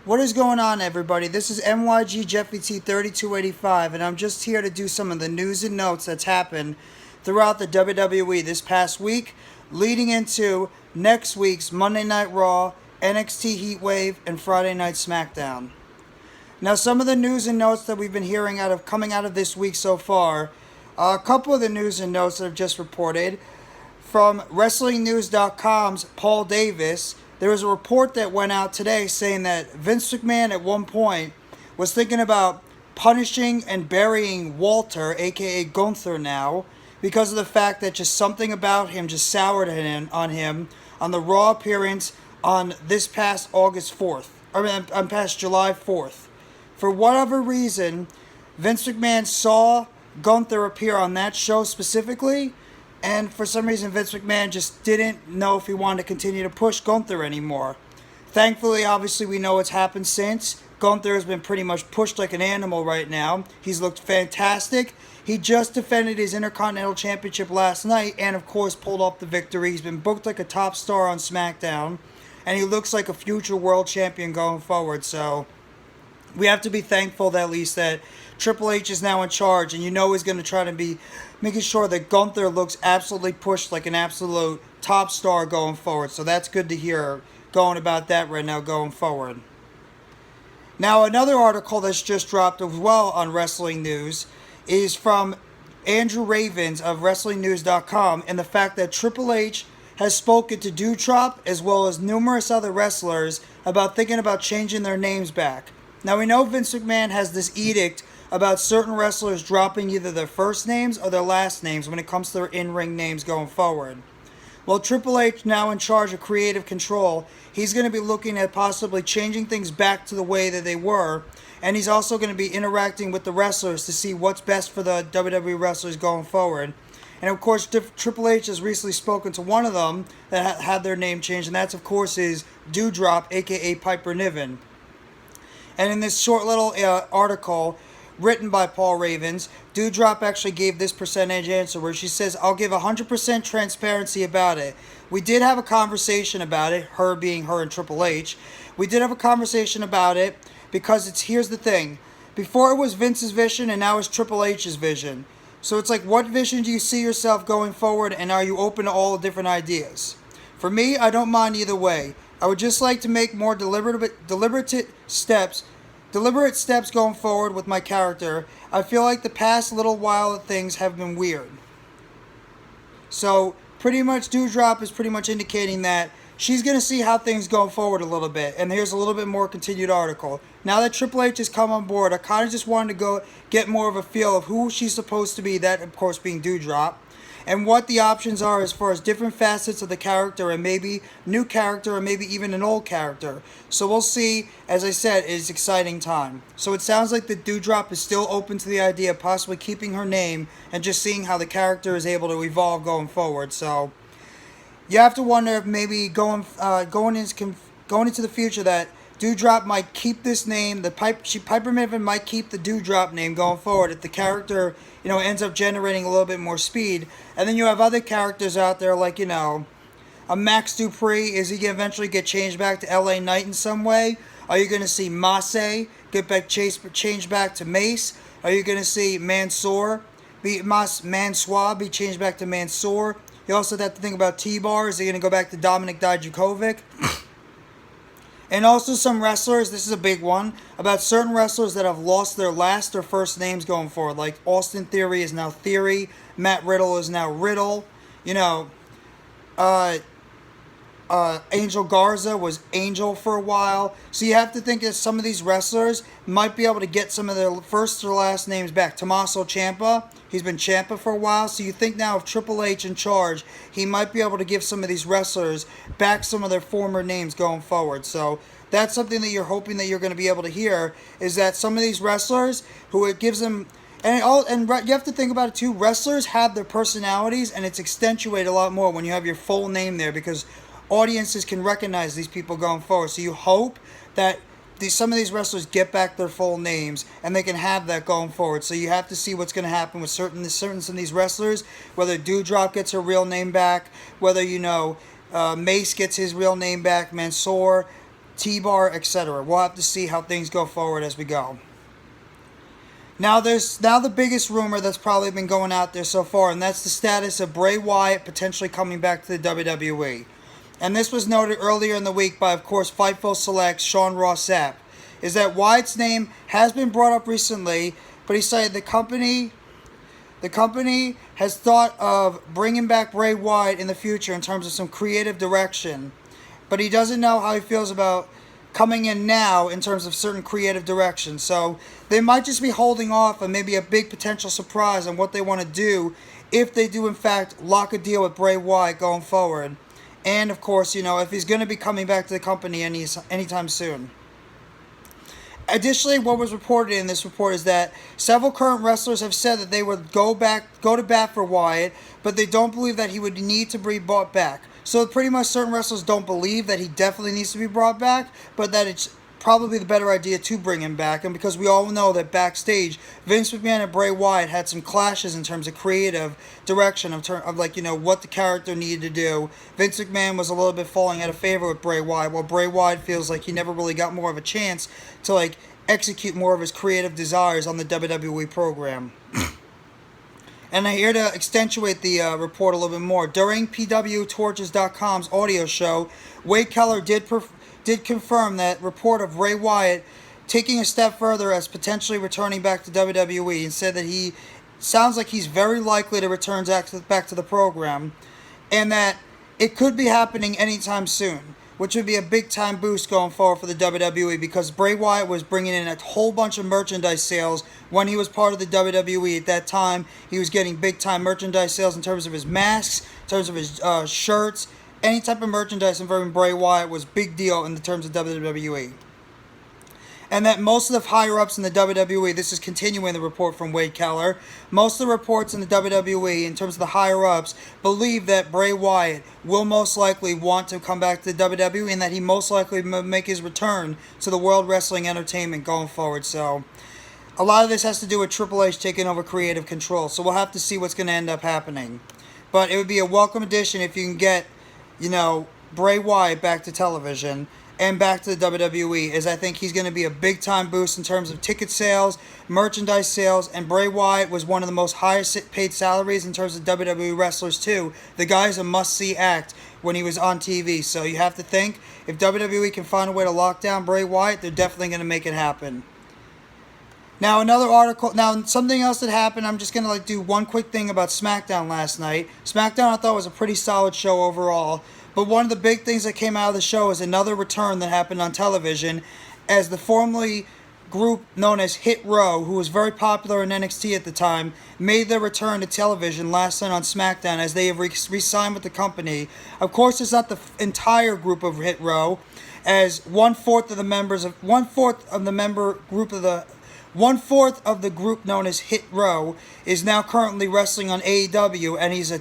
What is going on, everybody? This is MYG Jeffy T 3285, and I'm just here to do some of the news and notes that's happened throughout the WWE this past week, leading into next week's Monday Night Raw, NXT Heatwave, and Friday Night SmackDown. Now, some of the news and notes that we've been hearing coming out of this week so far, a couple of the news and notes that I've just reported from WrestlingNews.com's Paul Davis. There was a report that went out today saying that Vince McMahon at one point was thinking about punishing and burying Walter, aka Gunther now, because of the fact that just something about him just soured on him on the Raw appearance on this past August 4th. On past July 4th. For whatever reason, Vince McMahon saw Gunther appear on that show specifically, and for some reason, Vince McMahon just didn't know if he wanted to continue to push Gunther anymore. Thankfully, obviously, we know what's happened since. Gunther has been pretty much pushed like an animal right now. He's looked fantastic. He just defended his Intercontinental Championship last night and, of course, pulled off the victory. He's been booked like a top star on SmackDown, and he looks like a future world champion going forward. So we have to be thankful that at least that Triple H is now in charge, and you know he's going to try to be making sure that Gunther looks absolutely pushed like an absolute top star going forward. So that's good to hear going about that right now going forward. Now, another article that's just dropped as well on Wrestling News is from Andrew Ravens of WrestlingNews.com, and the fact that Triple H has spoken to Doudrop as well as numerous other wrestlers about thinking about changing their names back. Now, we know Vince McMahon has this edict about certain wrestlers dropping either their first names or their last names when it comes to their in-ring names going forward. Well, Triple H, now in charge of creative control, he's going to be looking at possibly changing things back to the way that they were, and he's also going to be interacting with the wrestlers to see what's best for the WWE wrestlers going forward. And of course, Triple H has recently spoken to one of them that had their name changed, and that's, of course, is Doudrop, aka Piper Niven. And in this short little article written by Paul Ravens, Doudrop actually gave this percentage answer where she says, "I'll give 100% transparency about it. We did have a conversation about it," her being her and Triple H. "We did have a conversation about it because here's the thing. Before it was Vince's vision and now it's Triple H's vision. So it's like, what vision do you see yourself going forward, and are you open to all the different ideas? For me, I don't mind either way. I would just like to make more deliberate steps going forward with my character. I feel like the past little while things have been weird." So pretty much Doudrop is pretty much indicating that she's going to see how things go forward a little bit. And here's a little bit more continued article. "Now that Triple H has come on board, I kind of just wanted to go get more of a feel of who she's supposed to be," that of course being Doudrop, "and what the options are as far as different facets of the character, and maybe new character, or maybe even an old character. So we'll see. As I said, it's an exciting time." So it sounds like the Doudrop is still open to the idea of possibly keeping her name and just seeing how the character is able to evolve going forward. So you have to wonder if maybe going into the future that Doudrop might keep this name. Piper Niven might keep the Doudrop name going forward if the character, ends up generating a little bit more speed. And then you have other characters out there like, a Max Dupree. Is he going to eventually get changed back to LA Knight in some way? Are you going to see Mace changed back to Mace? Are you going to see Mansoor be changed back to Mansoor? You also have to think about T-Bar. Is he going to go back to Dominik Dijakovic? And also some wrestlers, this is a big one, about certain wrestlers that have lost their last or first names going forward. Like Austin Theory is now Theory. Matt Riddle is now Riddle. Angel Garza was Angel for a while. So you have to think that some of these wrestlers might be able to get some of their first or last names back. Tommaso Ciampa, he's been Ciampa for a while. So you think now of Triple H in charge, he might be able to give some of these wrestlers back some of their former names going forward. So that's something that you're hoping that you're going to be able to hear, is that some of these wrestlers who it gives them. And you have to think about it too. Wrestlers have their personalities, and it's accentuated a lot more when you have your full name there, because audiences can recognize these people going forward. So you hope that some of these wrestlers get back their full names, and they can have that going forward. So you have to see what's going to happen with certain of these wrestlers, whether Doudrop gets her real name back, whether Mace gets his real name back, Mansoor. T-Bar, etc. We'll have to see how things go forward as we go. Now the biggest rumor that's probably been going out there so far, and that's the status of Bray Wyatt potentially coming back to the WWE. And this was noted earlier in the week by, of course, Fightful Select's Sean Ross Sapp, is that Wyatt's name has been brought up recently, but he said the company has thought of bringing back Bray Wyatt in the future in terms of some creative direction, but he doesn't know how he feels about coming in now in terms of certain creative direction. So they might just be holding off on maybe a big potential surprise on what they want to do if they do in fact lock a deal with Bray Wyatt going forward. And of course, if he's going to be coming back to the company anytime soon. Additionally, what was reported in this report is that several current wrestlers have said that they would go to bat for Wyatt, but they don't believe that he would need to be brought back. So pretty much certain wrestlers don't believe that he definitely needs to be brought back, but that it's probably the better idea to bring him back. And because we all know that backstage, Vince McMahon and Bray Wyatt had some clashes in terms of creative direction of what the character needed to do. Vince McMahon was a little bit falling out of favor with Bray Wyatt, while Bray Wyatt feels like he never really got more of a chance to execute more of his creative desires on the WWE program. And here to accentuate the report a little bit more, during PWTorches.com's audio show, Wade Keller did confirm that report of Bray Wyatt taking a step further as potentially returning back to WWE, and said that he sounds like he's very likely to return back to the program, and that it could be happening anytime soon, which would be a big-time boost going forward for the WWE, because Bray Wyatt was bringing in a whole bunch of merchandise sales when he was part of the WWE. At that time, he was getting big-time merchandise sales in terms of his masks, in terms of his shirts. Any type of merchandise involving Bray Wyatt was big deal in the terms of WWE. And that most of the higher-ups in the WWE, this is continuing the report from Wade Keller, most of the reports in the WWE, in terms of the higher-ups, believe that Bray Wyatt will most likely want to come back to the WWE, and that he most likely will make his return to the World Wrestling Entertainment going forward. So a lot of this has to do with Triple H taking over creative control, so we'll have to see what's going to end up happening. But it would be a welcome addition if you can get, Bray Wyatt back to television and back to the WWE, as I think he's going to be a big-time boost in terms of ticket sales, merchandise sales, and Bray Wyatt was one of the most highest paid salaries in terms of WWE wrestlers too. The guy's a must-see act when he was on TV, so you have to think, if WWE can find a way to lock down Bray Wyatt, they're definitely going to make it happen. Now, something else that happened, I'm just going to do one quick thing about SmackDown last night. SmackDown I thought was a pretty solid show overall, but one of the big things that came out of the show is another return that happened on television, as the formerly group known as Hit Row, who was very popular in NXT at the time, made their return to television last night on SmackDown, as they have re-signed with the company. Of course, it's not the entire group of Hit Row, as one-fourth of the group known as Hit Row is now currently wrestling on AEW, and he's a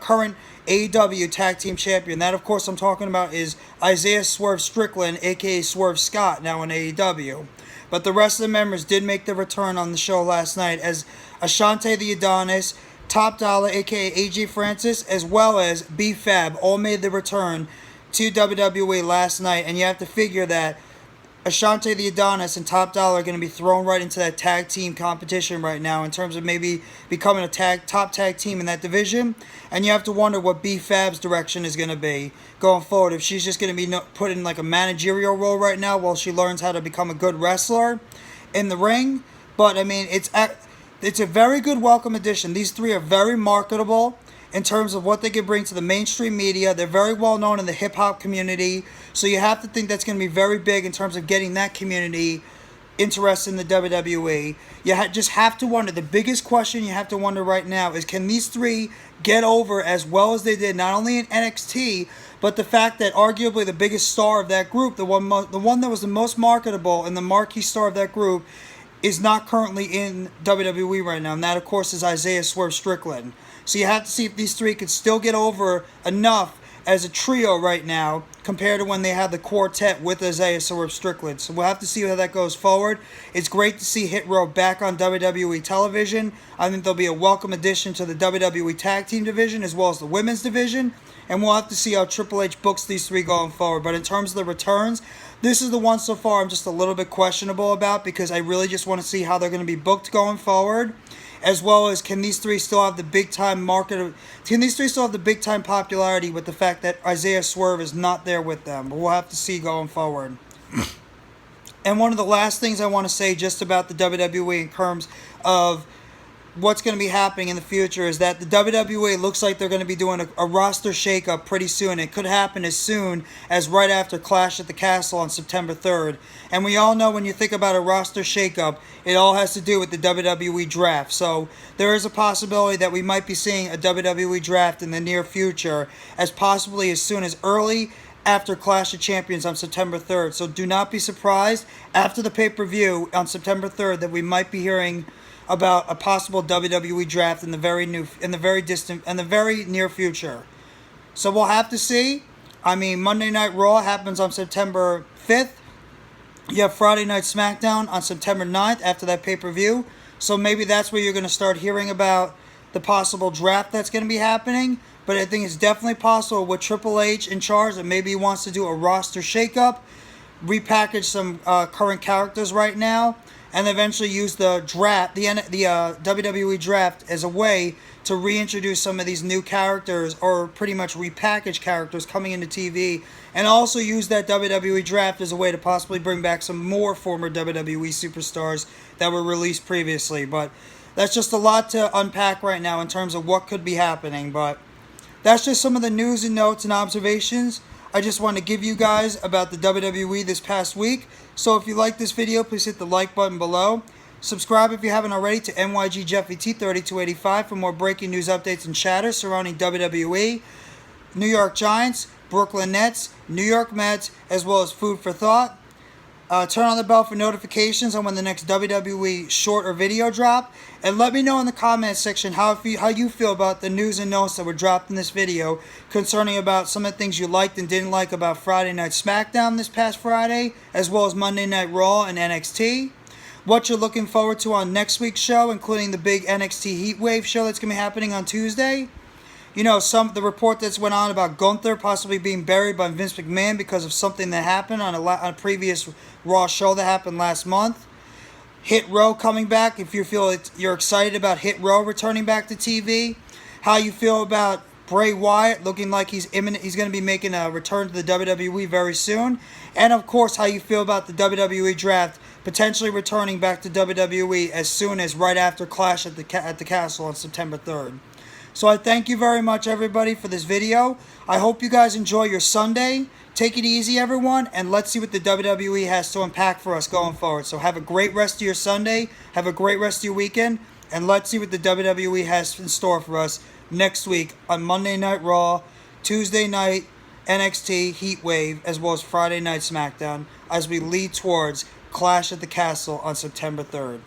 current AEW Tag Team Champion. That, of course, I'm talking about is Isaiah Swerve Strickland, a.k.a. Swerve Scott, now in AEW. But the rest of the members did make their return on the show last night, as Ashanti Thee Adonis, Top Dollar, a.k.a. AJ Francis, as well as B Fab, all made their return to WWE last night. And you have to figure that Ashanti Thee Adonis and Top Dollar are going to be thrown right into that tag team competition right now in terms of maybe becoming a top tag team in that division. And you have to wonder what B Fab's direction is going to be going forward. If she's just going to be put in a managerial role right now while she learns how to become a good wrestler in the ring. But I mean, it's a very good welcome addition. These three are very marketable in terms of what they can bring to the mainstream media. They're very well known in the hip-hop community, so you have to think that's going to be very big in terms of getting that community interested in the WWE. You just have to wonder, the biggest question you have to wonder right now is, can these three get over as well as they did, not only in NXT, but the fact that arguably the biggest star of that group, the one that was the most marketable and the marquee star of that group, is not currently in WWE right now, and that, of course, is Isaiah Swerve Strickland. So you have to see if these three could still get over enough as a trio right now compared to when they had the quartet with Isaiah Swerve Strickland. So we'll have to see how that goes forward. It's great to see Hit Row back on WWE television. I think they'll be a welcome addition to the WWE Tag Team division as well as the Women's division. And we'll have to see how Triple H books these three going forward. But in terms of the returns, This is the one so far I'm just a little bit questionable about, because I really just want to see how they're going to be booked going forward, as well as can these three still have the big time popularity with the fact that Isaiah Swerve is not there with them. But we'll have to see going forward. And one of the last things I want to say just about the WWE in terms of what's going to be happening in the future is that the WWE looks like they're going to be doing a roster shakeup pretty soon. It could happen as soon as right after Clash at the Castle on September 3rd. And we all know when you think about a roster shakeup, it all has to do with the WWE Draft. So there is a possibility that we might be seeing a WWE Draft in the near future, as possibly as soon as early after Clash of Champions on September 3rd. So do not be surprised after the pay-per-view on September 3rd that we might be hearing about a possible WWE Draft in the very near future. So we'll have to see. I mean, Monday Night Raw happens on September 5th. You have Friday Night SmackDown on September 9th after that pay-per-view. So maybe that's where you're going to start hearing about the possible draft that's going to be happening. But I think it's definitely possible with Triple H in charge that maybe he wants to do a roster shakeup, repackage some current characters right now, and eventually use the draft, the WWE Draft, as a way to reintroduce some of these new characters, or pretty much repackage characters coming into TV, and also use that WWE Draft as a way to possibly bring back some more former WWE superstars that were released previously. But that's just a lot to unpack right now in terms of what could be happening. But that's just some of the news and notes and observations I just want to give you guys about the WWE this past week. So if you like this video, please hit the like button below. Subscribe if you haven't already to NYG Jeffy T 3285 for more breaking news updates and chatter surrounding WWE, New York Giants, Brooklyn Nets, New York Mets, as well as food for thought. Turn on the bell for notifications on when the next WWE short or video drop. And let me know in the comments section how you feel about the news and notes that were dropped in this video concerning about some of the things you liked and didn't like about Friday Night SmackDown this past Friday, as well as Monday Night Raw and NXT. What you're looking forward to on next week's show, including the big NXT Heatwave show that's going to be happening on Tuesday. You know, the report that's went on about Gunther possibly being buried by Vince McMahon because of something that happened on a previous Raw show that happened last month. Hit Row coming back, if you feel you're excited about Hit Row returning back to TV. How you feel about Bray Wyatt looking like he's going to be making a return to the WWE very soon. And of course, how you feel about the WWE Draft potentially returning back to WWE as soon as right after Clash at the Castle on September 3rd. So I thank you very much, everybody, for this video. I hope you guys enjoy your Sunday. Take it easy, everyone, and let's see what the WWE has to unpack for us going forward. So have a great rest of your Sunday. Have a great rest of your weekend. And let's see what the WWE has in store for us next week on Monday Night Raw, Tuesday night NXT Heatwave, as well as Friday Night SmackDown, as we lead towards Clash at the Castle on September 3rd.